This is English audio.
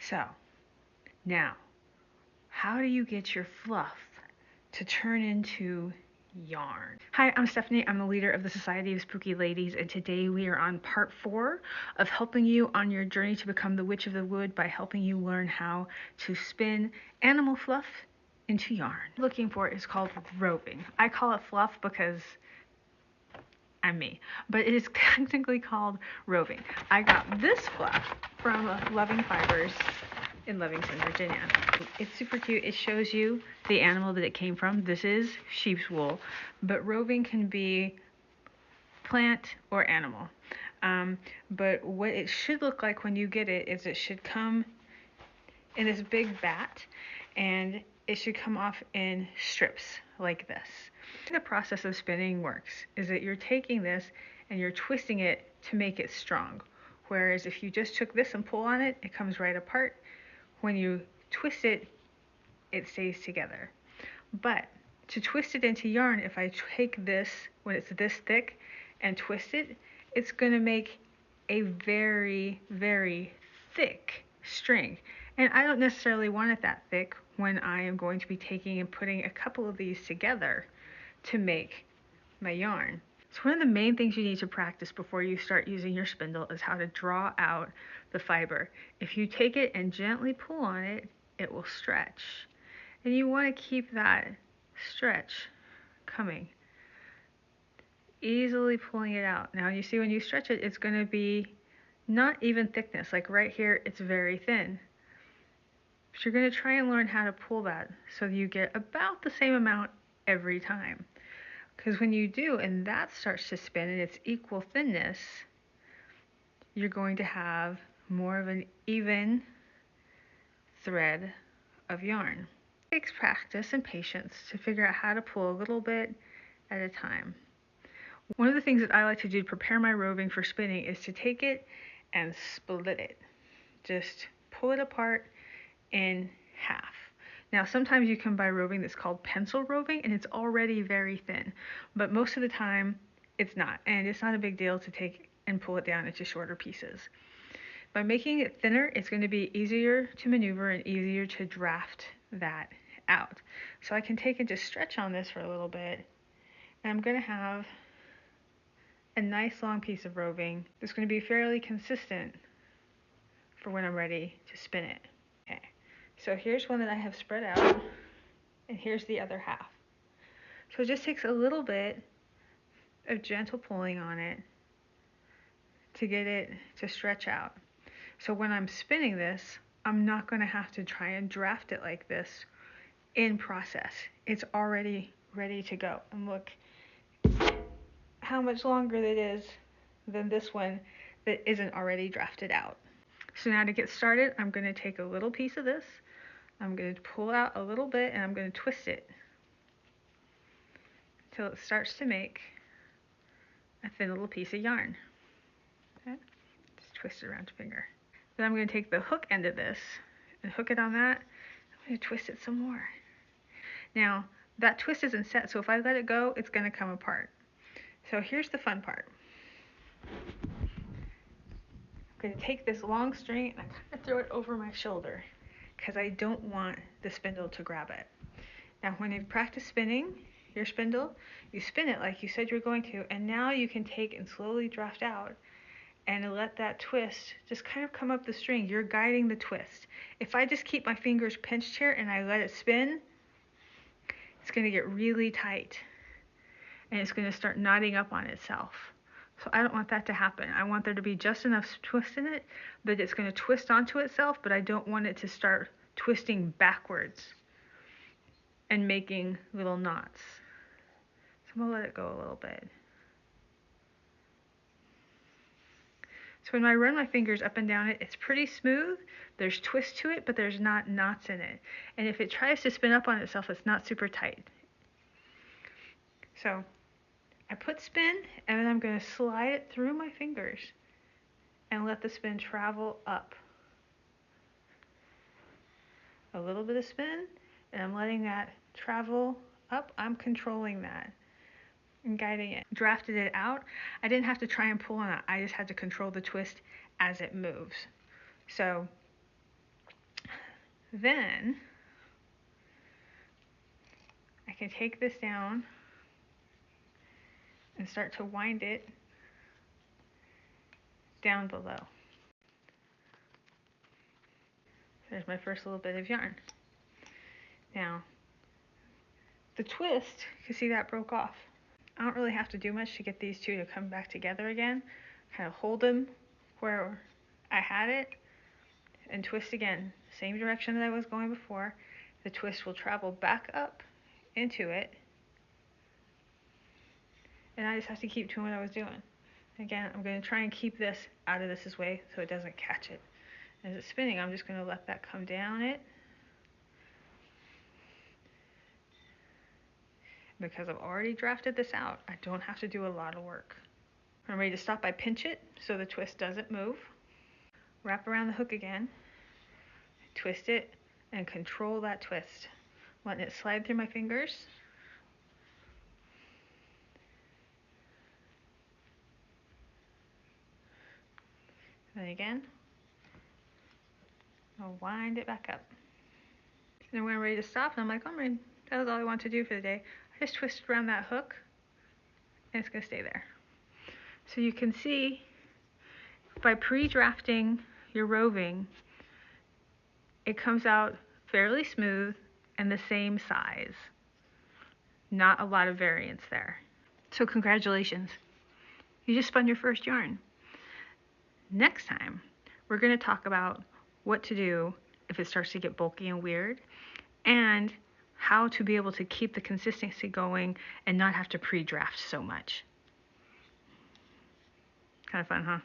So, now, how do you get your fluff to turn into yarn? Hi, I'm Stephanie. I'm the leader of the Society of Spooky Ladies, and today we are on part 4 of helping you on your journey to become the Witch of the Wood by helping you learn how to spin animal fluff into yarn. What I'm looking for is called roving. I call it fluff because I'm me, but it is technically called roving. I got this fluff from Loving Fibers in Livingston, Virginia. It's super cute. It shows you the animal that it came from. This is sheep's wool, but roving can be plant or animal. But what it should look like when you get it is it should come in this big bat, and it should come off in strips like this. The process of spinning works is that you're taking this and you're twisting it to make it strong. Whereas if you just took this and pull on it, it comes right apart. When you twist it, it stays together. But to twist it into yarn, if I take this when it's this thick and twist it, it's going to make a very, very thick string. And I don't necessarily want it that thick when I am going to be taking and putting a couple of these together to make my yarn. So one of the main things you need to practice before you start using your spindle is how to draw out the fiber. If you take it and gently pull on it, it will stretch. And you want to keep that stretch coming. Easily pulling it out. Now you see when you stretch it, it's going to be not even thickness. Like right here, it's very thin. But you're going to try and learn how to pull that so you get about the same amount every time. Because when you do, and that starts to spin and it's equal thinness, you're going to have more of an even thread of yarn. It takes practice and patience to figure out how to pull a little bit at a time. One of the things that I like to do to prepare my roving for spinning is to take it and split it. Just pull it apart in half. Now sometimes you can buy roving that's called pencil roving and it's already very thin, but most of the time it's not, and it's not a big deal to take and pull it down into shorter pieces. By making it thinner, it's going to be easier to maneuver and easier to draft that out. So I can take and just stretch on this for a little bit, and I'm going to have a nice long piece of roving that's going to be fairly consistent for when I'm ready to spin it. Okay. So here's one that I have spread out, and here's the other half. So it just takes a little bit of gentle pulling on it to get it to stretch out. So when I'm spinning this, I'm not going to have to try and draft it like this in process. It's already ready to go. And look how much longer it is than this one that isn't already drafted out. So now to get started, I'm going to take a little piece of this. I'm going to pull out a little bit and I'm going to twist it until it starts to make a thin little piece of yarn. Okay? Just twist it around your finger. Then I'm going to take the hook end of this and hook it on that. I'm going to twist it some more. Now that twist isn't set, so if I let it go, it's going to come apart. So here's the fun part. I'm going to take this long string and I kind of throw it over my shoulder because I don't want the spindle to grab it. Now when you've practiced spinning your spindle, you spin it like you said you were going to, and now you can take and slowly draft out and let that twist just kind of come up the string. You're guiding the twist. If I just keep my fingers pinched here and I let it spin, it's going to get really tight and it's going to start knotting up on itself. So I don't want that to happen. I want there to be just enough twist in it that it's going to twist onto itself, but I don't want it to start twisting backwards and making little knots. So I'm going to let it go a little bit. So when I run my fingers up and down it, it's pretty smooth. There's twist to it, but there's not knots in it. And if it tries to spin up on itself, it's not super tight. So I put spin, and then I'm going to slide it through my fingers and let the spin travel up. A little bit of spin, and I'm letting that travel up. I'm controlling that and guiding it. Drafted it out. I didn't have to try and pull on it. I just had to control the twist as it moves. So Then I can take this down and start to wind it down below. There's my first little bit of yarn. Now, the twist, you can see that broke off. I don't really have to do much to get these two to come back together again. Kind of hold them where I had it and twist again. Same direction that I was going before. The twist will travel back up into it. And I just have to keep doing what I was doing. Again, I'm going to try and keep this out of this way so it doesn't catch it. As it's spinning, I'm just going to let that come down it. Because I've already drafted this out, I don't have to do a lot of work. When I'm ready to stop, I pinch it so the twist doesn't move. Wrap around the hook again, twist it, and control that twist. Letting it slide through my fingers. And then again, I'll wind it back up. And when I'm ready to stop, and I'm like, oh man, that was all I want to do for the day. I just twist around that hook, and it's going to stay there. So you can see, by pre-drafting your roving, it comes out fairly smooth and the same size. Not a lot of variance there. So congratulations, you just spun your first yarn. Next time, we're going to talk about what to do if it starts to get bulky and weird, and how to be able to keep the consistency going and not have to pre-draft so much. Kind of fun, huh?